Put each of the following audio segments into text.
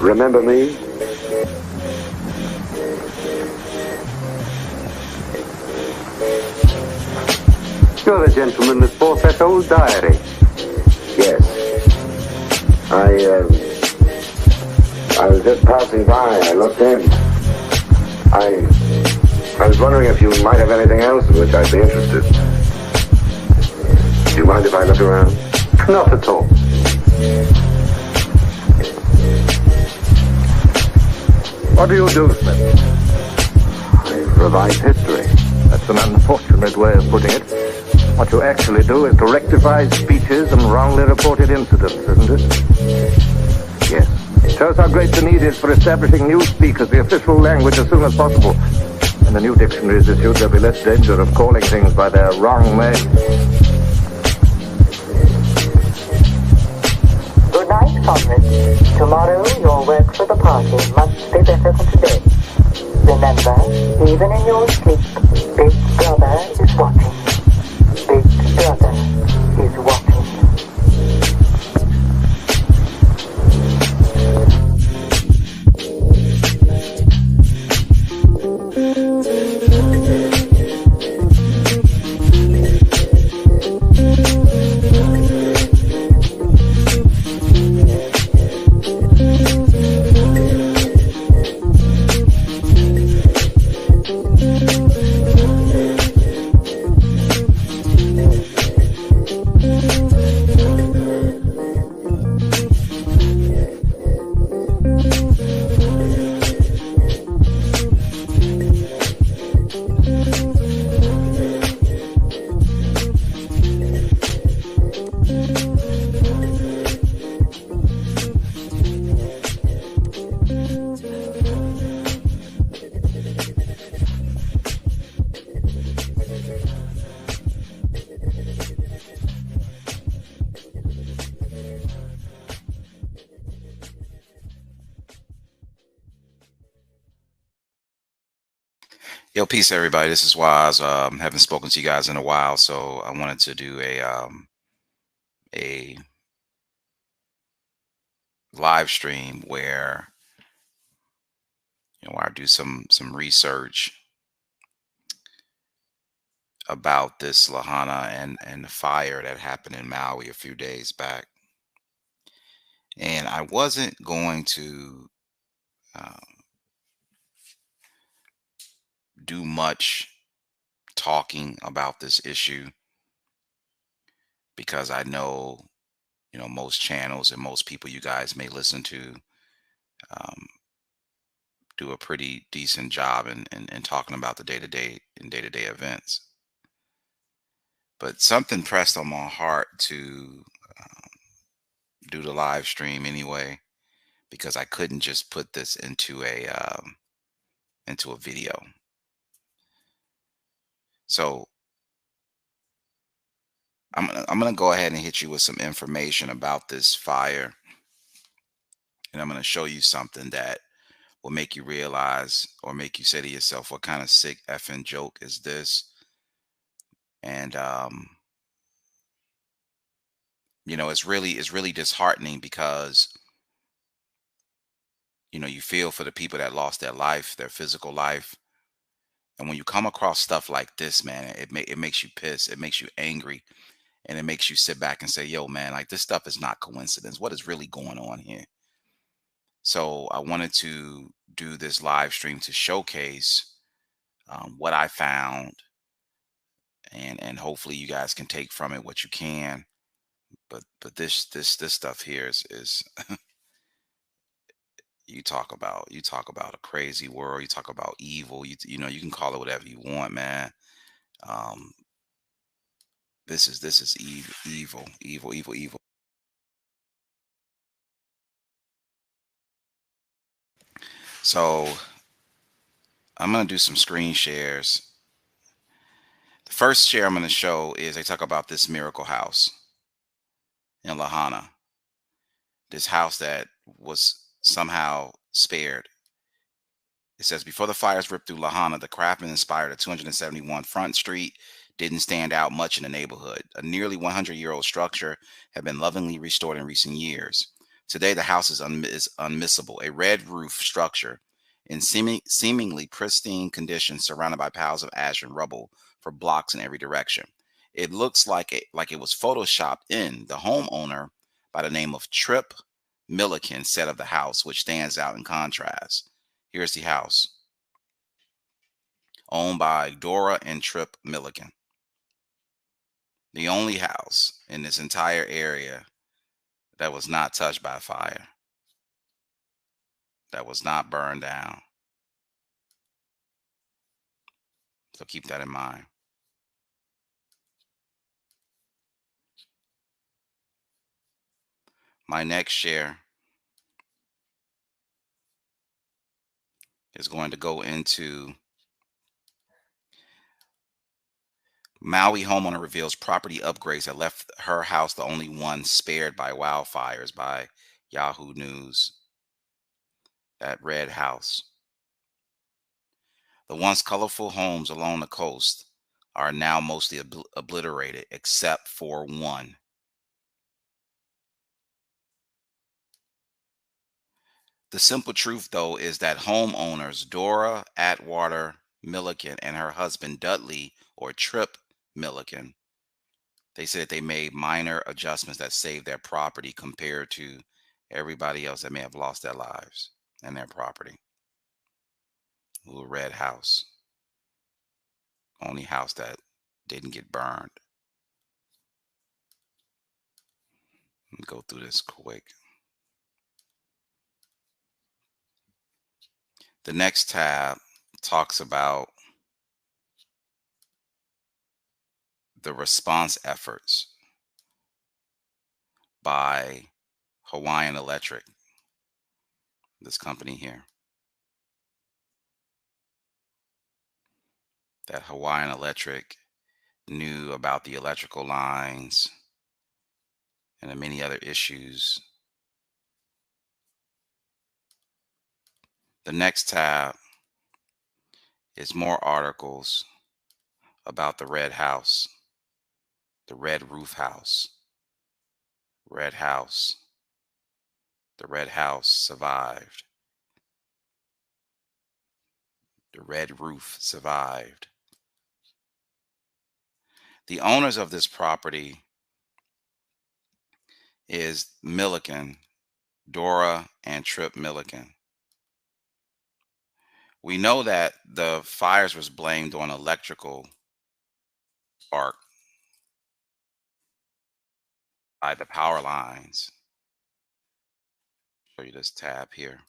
Remember me? You're the gentleman that bought that old diary. Yes. I was just passing by. I looked in. I was wondering if you might have anything else in which I'd be interested. Do you mind if I look around? Not at all. What do you do, Smith? I revise history. That's an unfortunate way of putting it. What you actually do is to rectify speeches and wrongly reported incidents, isn't it? Yes. It shows how great the need is for establishing newspeak as the official language as soon as possible. When the new dictionary is issued, there'll be less danger of calling things by their wrong names. Good night, comrades. Tomorrow, your work for the party must be better than today. Remember, even in your sleep, Big Brother is watching. Big Brother is watching. Yo, peace, everybody. This is Waz. Haven't spoken to you guys in a while, so I wanted to do a live stream where I do some research about this Lahaina and the fire that happened in Maui a few days back, and I wasn't going to do much talking about this issue because I know most channels and most people you guys may listen to do a pretty decent job in talking about the day-to-day events. But something pressed on my heart to do the live stream anyway, because I couldn't just put this into a video. So I'm gonna go ahead and hit you with some information about this fire, and I'm gonna show you something that will make you realize or make you say to yourself, what kind of sick effing joke is this? And it's really disheartening because you feel for the people that lost their life, their physical life. And when you come across stuff like this, man, it makes you pissed, it makes you angry, and it makes you sit back and say, yo, man, like, this stuff is not coincidence. What is really going on here? So I wanted to do this live stream to showcase what I found, and hopefully you guys can take from it what you can. But this stuff here is you talk about a crazy world. You talk about evil. You can call it whatever you want, man. This is evil. So I'm gonna do some screen shares. The first share I'm gonna show is they talk about this miracle house in Lahaina. This house that was somehow spared. It says, before the fires ripped through Lahaina, the craftsman inspired at 271 Front Street didn't stand out much in the neighborhood. A nearly 100-year-old structure had been lovingly restored in recent years. Today, the house is unmissable, a red roof structure in seemingly pristine condition, surrounded by piles of ash and rubble for blocks in every direction. It looks like it was photoshopped in. The homeowner, by the name of Trip Milliken, said of the house, which stands out in contrast. Here's the house, owned by Dora and Trip Milliken. The only house in this entire area that was not touched by fire, that was not burned down. So keep that in mind. My next share is going to go into Maui homeowner reveals property upgrades that left her house the only one spared by wildfires, by Yahoo News. That red house. The once colorful homes along the coast are now mostly obliterated, except for one. The simple truth, though, is that homeowners Dora Atwater Milliken and her husband Dudley, or Trip Milliken, they said they made minor adjustments that saved their property compared to everybody else that may have lost their lives and their property. Little red house. Only house that didn't get burned. Let me go through this quick. The next tab talks about the response efforts by Hawaiian Electric, this company here. That Hawaiian Electric knew about the electrical lines and the many other issues. The next tab is more articles about the red house, the red roof house. Red house. The red house survived. The red roof survived. The owners of this property is Milliken, Dora and Trip Milliken. We know that the fires was blamed on electrical spark by the power lines. Show you this tab here.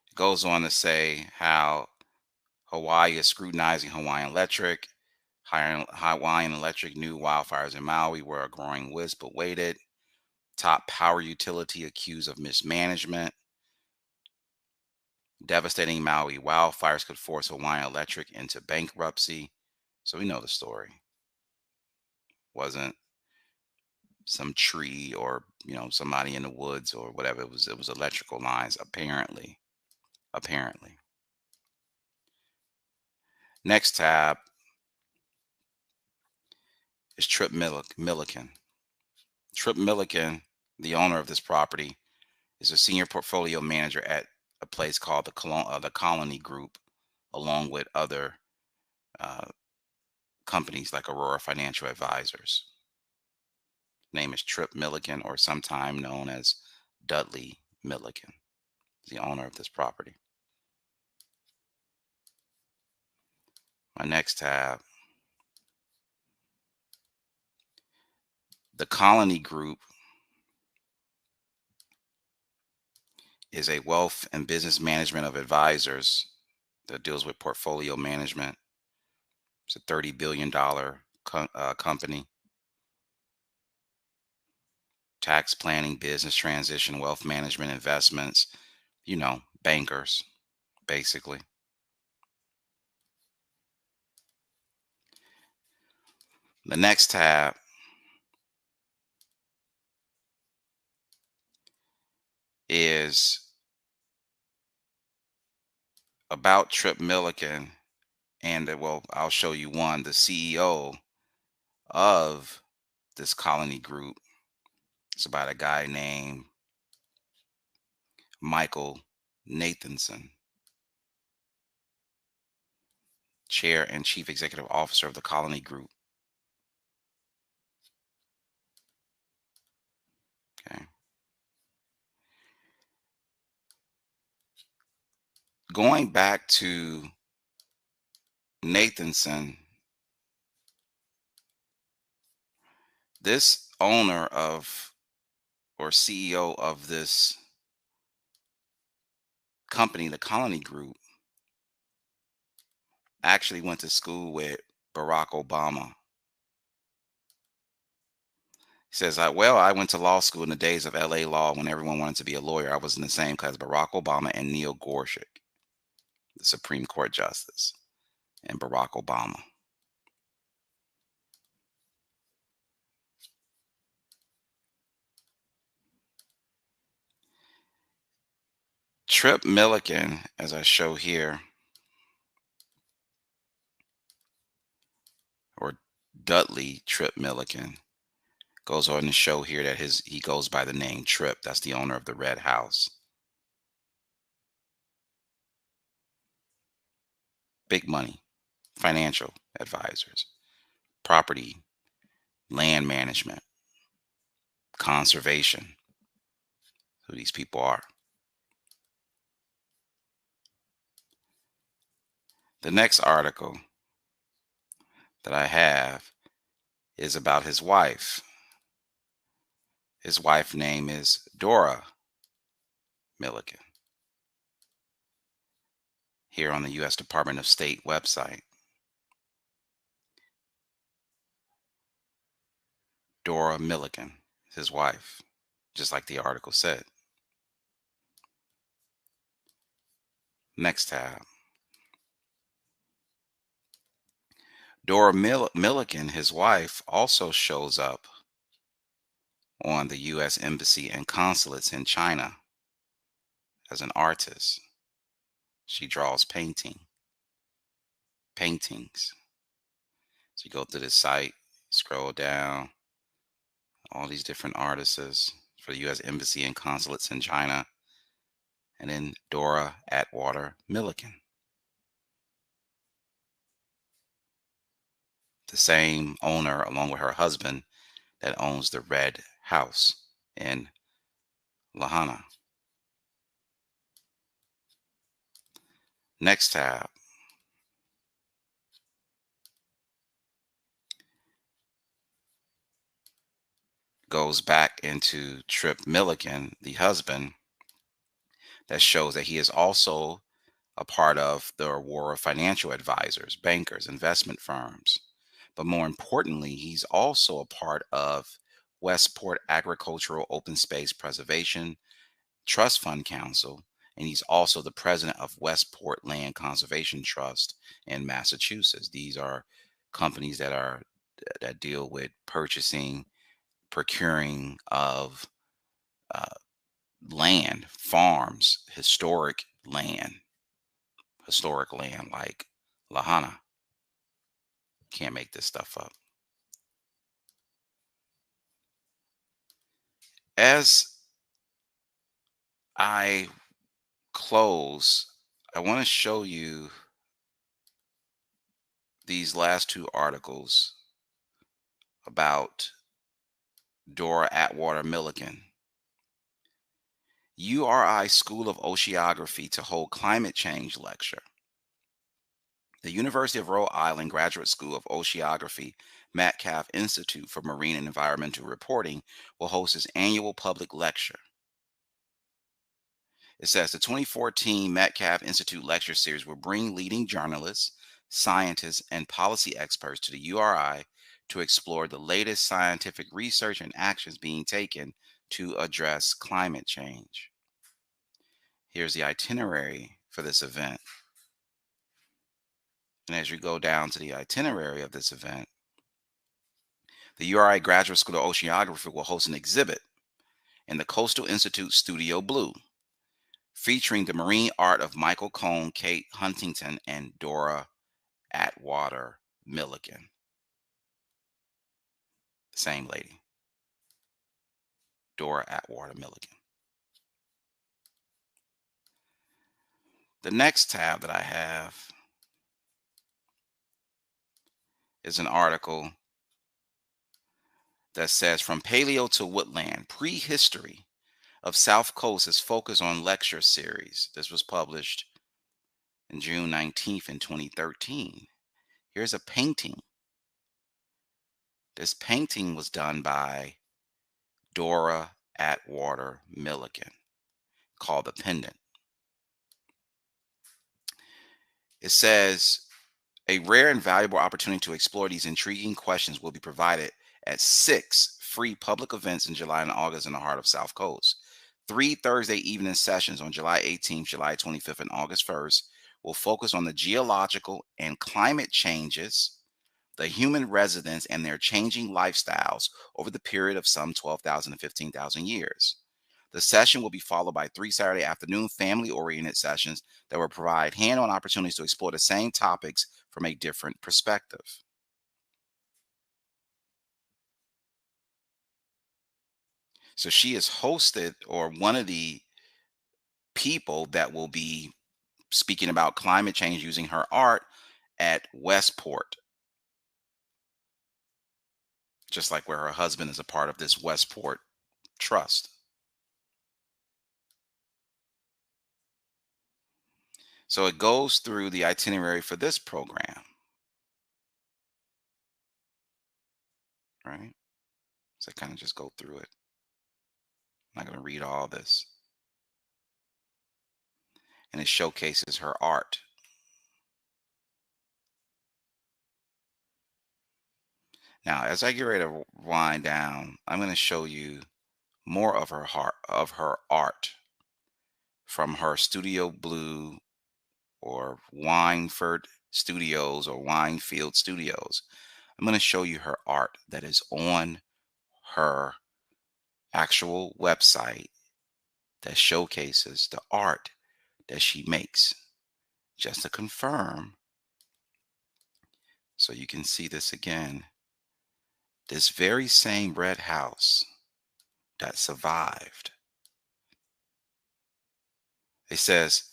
It goes on to say how Hawaii is scrutinizing Hawaiian Electric. Hawaiian Electric knew wildfires in Maui were a growing wisp, but waited. Top power utility accused of mismanagement. Devastating Maui wildfires could force Hawaiian Electric into bankruptcy. So we know the story. Wasn't some tree or somebody in the woods or whatever. It was electrical lines, apparently. Next tab is Trip Milliken. Trip Milliken, the owner of this property, is a senior portfolio manager at a place called the Colony Group, along with other companies like Aurora Financial Advisors. Name is Trip Milliken, or sometime known as Dudley Milliken, the owner of this property. My next tab. The Colony Group is a wealth and business management of advisors that deals with portfolio management. It's a $30 billion company. Tax planning, business transition, wealth management, investments, bankers, basically. The next tab is about Trip Milliken, and I'll show you one, the CEO of this colony group. It's about a guy named Michael Nathanson, chair and chief executive officer of the colony group. Okay. Going back to Nathanson, this owner of or CEO of this company, the Colony Group, actually went to school with Barack Obama. He says, I went to law school in the days of LA law when everyone wanted to be a lawyer. I was in the same class as Barack Obama and Neil Gorsuch, the Supreme Court Justice, and Barack Obama. Trip Milliken, as I show here, or Dudley Trip Milliken, goes on to show here that he goes by the name Trip. That's the owner of the Red House. Big money, financial advisors, property, land management, conservation, who these people are. The next article that I have is about his wife. His wife's name is Dora Milliken, here on the U.S. Department of State website. Dora Milliken, his wife, just like the article said. Next tab. Dora Milliken, his wife, also shows up on the U.S. Embassy and consulates in China as an artist. She draws paintings. So you go to this site, scroll down, all these different artists for the U.S. Embassy and consulates in China, and then Dora Atwater Milliken, the same owner along with her husband that owns the Red House in Lahaina. Next tab. Goes back into Trip Milliken, the husband, that shows that he is also a part of the war of financial advisors, bankers, investment firms. But more importantly, he's also a part of Westport Agricultural Open Space Preservation Trust Fund Council, and he's also the president of Westport Land Conservation Trust in Massachusetts. These are companies that deal with procuring of land, farms, historic land like Lahaina. Can't make this stuff up. As I close, I want to show you these last two articles about Dora Atwater Milliken. URI School of Oceanography to hold climate change lecture. The University of Rhode Island Graduate School of Oceanography Metcalf Institute for Marine and Environmental Reporting will host its annual public lecture. It says the 2014 Metcalf Institute Lecture Series will bring leading journalists, scientists, and policy experts to the URI to explore the latest scientific research and actions being taken to address climate change. Here's the itinerary for this event. And as you go down to the itinerary of this event, the URI Graduate School of Oceanography will host an exhibit in the Coastal Institute Studio Blue, featuring the marine art of Michael Cohn, Kate Huntington, and Dora Atwater Milliken. The same lady, Dora Atwater Milligan. The next tab that I have is an article that says From Paleo to Woodland, Prehistory of South Coast is focused on lecture series. This was published in June 19th in 2013. Here's a painting. This painting was done by Dora Atwater Milligan, called The Pendant. It says a rare and valuable opportunity to explore these intriguing questions will be provided at 6 free public events in July and August in the heart of South Coast. 3 Thursday evening sessions on July 18th, July 25th, and August 1st will focus on the geological and climate changes, the human residents, and their changing lifestyles over the period of some 12,000 to 15,000 years. The session will be followed by 3 Saturday afternoon family-oriented sessions that will provide hand-on opportunities to explore the same topics from a different perspective. So she is hosted, or one of the people that will be speaking about climate change using her art at Westport, just like where her husband is a part of this Westport Trust. So it goes through the itinerary for this program, right? So I kind of just go through it. I'm not going to read all this. And it showcases her art. Now, as I get ready to wind down, I'm going to show you more of her art from her Studio Blue or Wynford Studios or Winefield Studios. I'm going to show you her art that is on her actual website that showcases the art that she makes, just to confirm, so you can see this again. This very same red house that survived. It says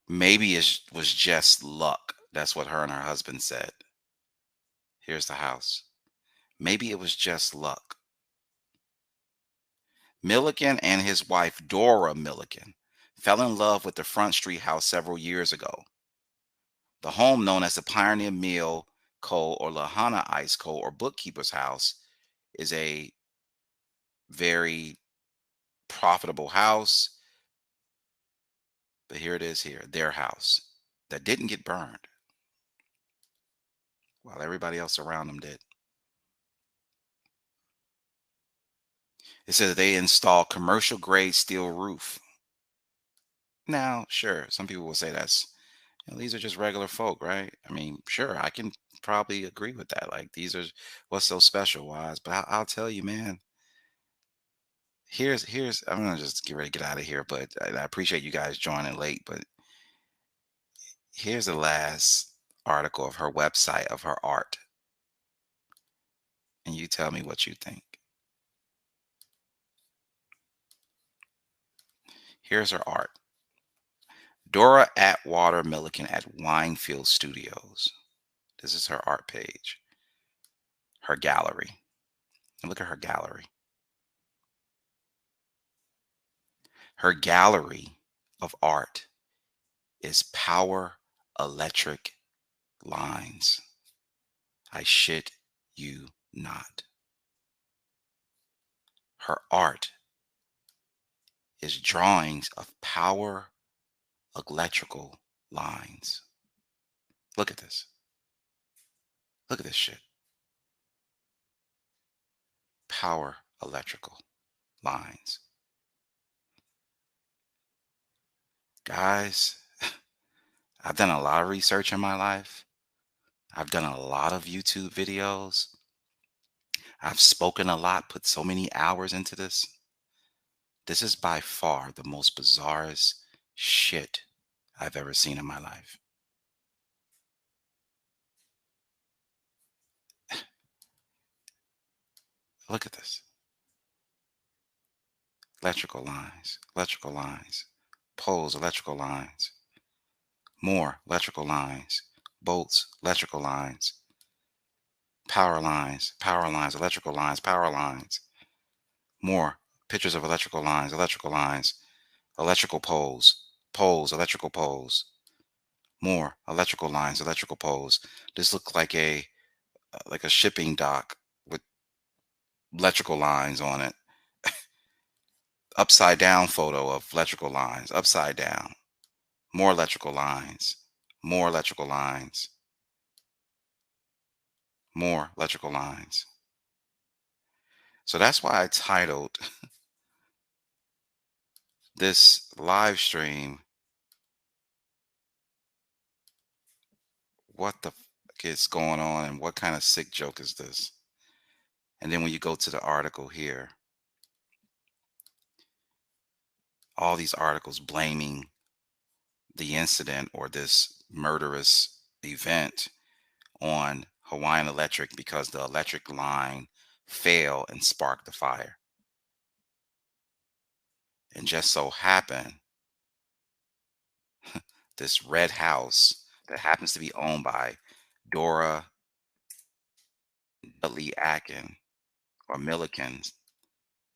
maybe it was just luck. That's what her and her husband said. Here's the house. Maybe it was just luck. Milligan and his wife, Dora Milligan, fell in love with the Front Street house several years ago. The home, known as the Pioneer Mill Co. or Lahaina Ice Co. or Bookkeeper's House, is a very profitable house. But here it is here, their house that didn't get burned while everybody else around them did. It says they install commercial grade steel roof. Now, sure, some people will say these are just regular folk, right? I mean, sure, I can probably agree with that. Like, these are what's so special, wise. But I'll tell you, man. Here's I'm gonna just get ready to get out of here, but I appreciate you guys joining late. But here's the last article of her website of her art, and you tell me what you think. Here's her art. Dora Atwater Milligan at Winefield Studios. This is her art page. Her gallery. And look at her gallery. Her gallery of art is power electric lines. I shit you not. Her art is drawings of power electrical lines. Look at this. Look at this shit. Power electrical lines. Guys, I've done a lot of research in my life. I've done a lot of YouTube videos. I've spoken a lot, put so many hours into this. This is by far the most bizarrest shit I've ever seen in my life. Look at this. Electrical lines, poles, electrical lines, more electrical lines, bolts, electrical lines, power lines, electrical lines, power lines, more pictures of electrical lines, electrical poles, electrical poles, more electrical lines, electrical poles. This looked like a shipping dock with electrical lines on it. Upside down photo of electrical lines, upside down. More electrical lines, more electrical lines, more electrical lines. So that's why I titled this live stream, "What the fuck is going on and what kind of sick joke is this?" And then when you go to the article here, all these articles blaming the incident or this murderous event on Hawaiian Electric because the electric line fell and sparked the fire. And just so happened, this red house that happens to be owned by Dora Dudley Akin or Milliken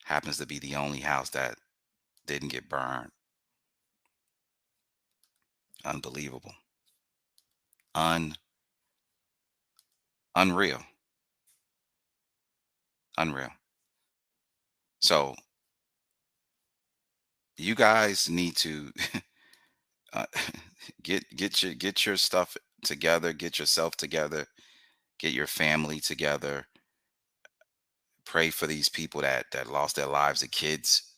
happens to be the only house that didn't get burned. Unbelievable. Unreal. Unreal. So you guys need to uh, get your stuff together, get yourself together, get your family together. Pray for these people that lost their lives, the kids.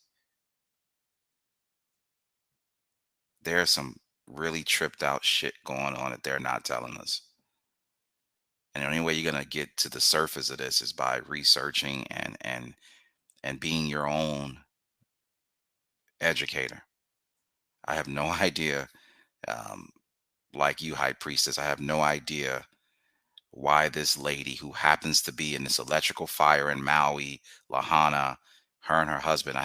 There's some really tripped out shit going on that they're not telling us. And the only way you're gonna get to the surface of this is by researching and being your own educator. I have no idea, like you, High Priestess, I have no idea why this lady who happens to be in this electrical fire in Maui, Lahaina, her and her husband,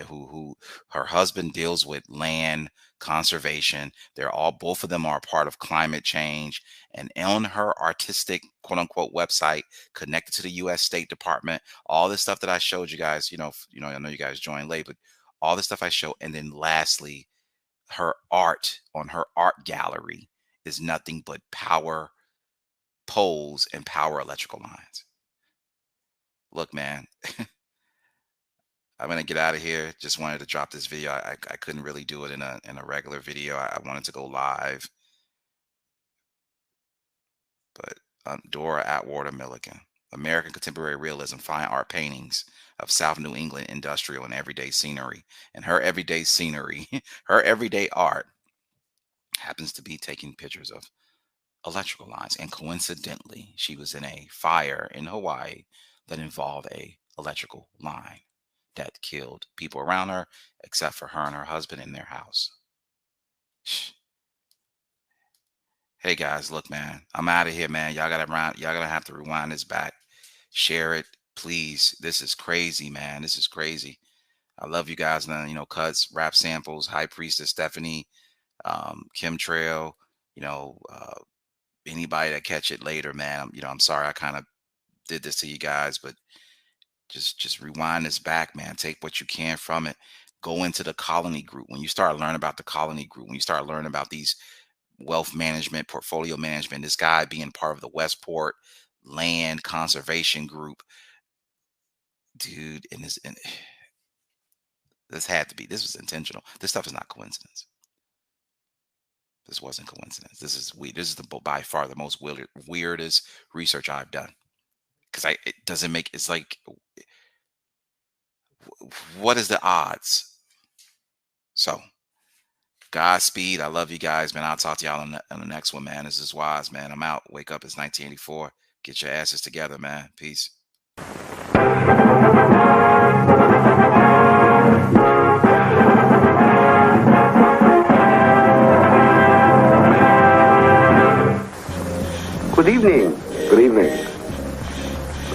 who her husband deals with land conservation. They're all, both of them are a part of climate change. And on her artistic, quote unquote, website connected to the U.S. State Department, all this stuff that I showed you guys, I know you guys joined late, but all this stuff I show. And then lastly, her art on her art gallery is nothing but power poles and power electrical lines. Look, man, I'm gonna get out of here. Just wanted to drop this video. I couldn't really do it in a regular video. I wanted to go live, but Dora Atwater Milliken, American Contemporary Realism, fine art paintings of South New England industrial and everyday scenery. And her everyday scenery, her everyday art happens to be taking pictures of electrical lines. And coincidentally, she was in a fire in Hawaii that involved a electrical line that killed people around her, except for her and her husband in their house. Hey guys, look, man, I'm out of here, man. Y'all gotta have to rewind this back. Share it, please. This is crazy, man. This is crazy. I love you guys, man. Cuts, rap samples, High Priestess Stephanie, Chemtrail, anybody that catch it later, man. I'm sorry I kind of did this to you guys, but just rewind this back, man. Take what you can from it. Go into the colony group. When you start learning about the colony group, when you start learning about these wealth management, portfolio management, this guy being part of the Westport land conservation group, dude, and this was intentional. This stuff is not coincidence. This wasn't coincidence. This is by far the most weirdest research I've done. Because it doesn't make, it's like, what is the odds? So, Godspeed. I love you guys, man. I'll talk to y'all on the next one, man. This is Wise, man. I'm out. Wake up. It's 1984. Get your asses together, man. Peace. Good evening. Good evening.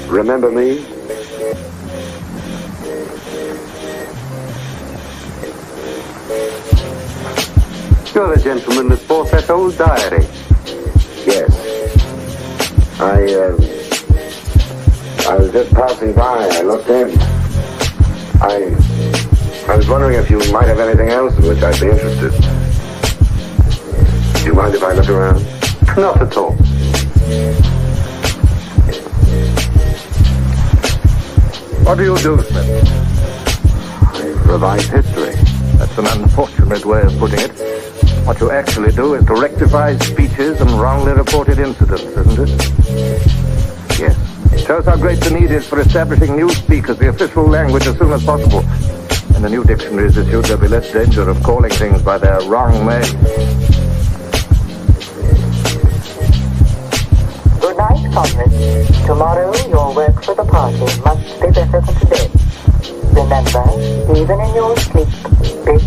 Remember me? You're the gentleman that bought that old diary. Yes. I was just passing by. I looked in. I was wondering if you might have anything else in which I'd be interested. Do you mind if I look around? Not at all. What do you do, Smith? I revise history. That's an unfortunate way of putting it. What you actually do is to rectify speeches and wrongly reported incidents, isn't it? Yes. It shows how great the need is for establishing newspeak as the official language as soon as possible. When the new dictionary is issued, there'll be less danger of calling things by their wrong names. Good night, comrades. Tomorrow, your work for the party must be better than today. Remember, even in your sleep, big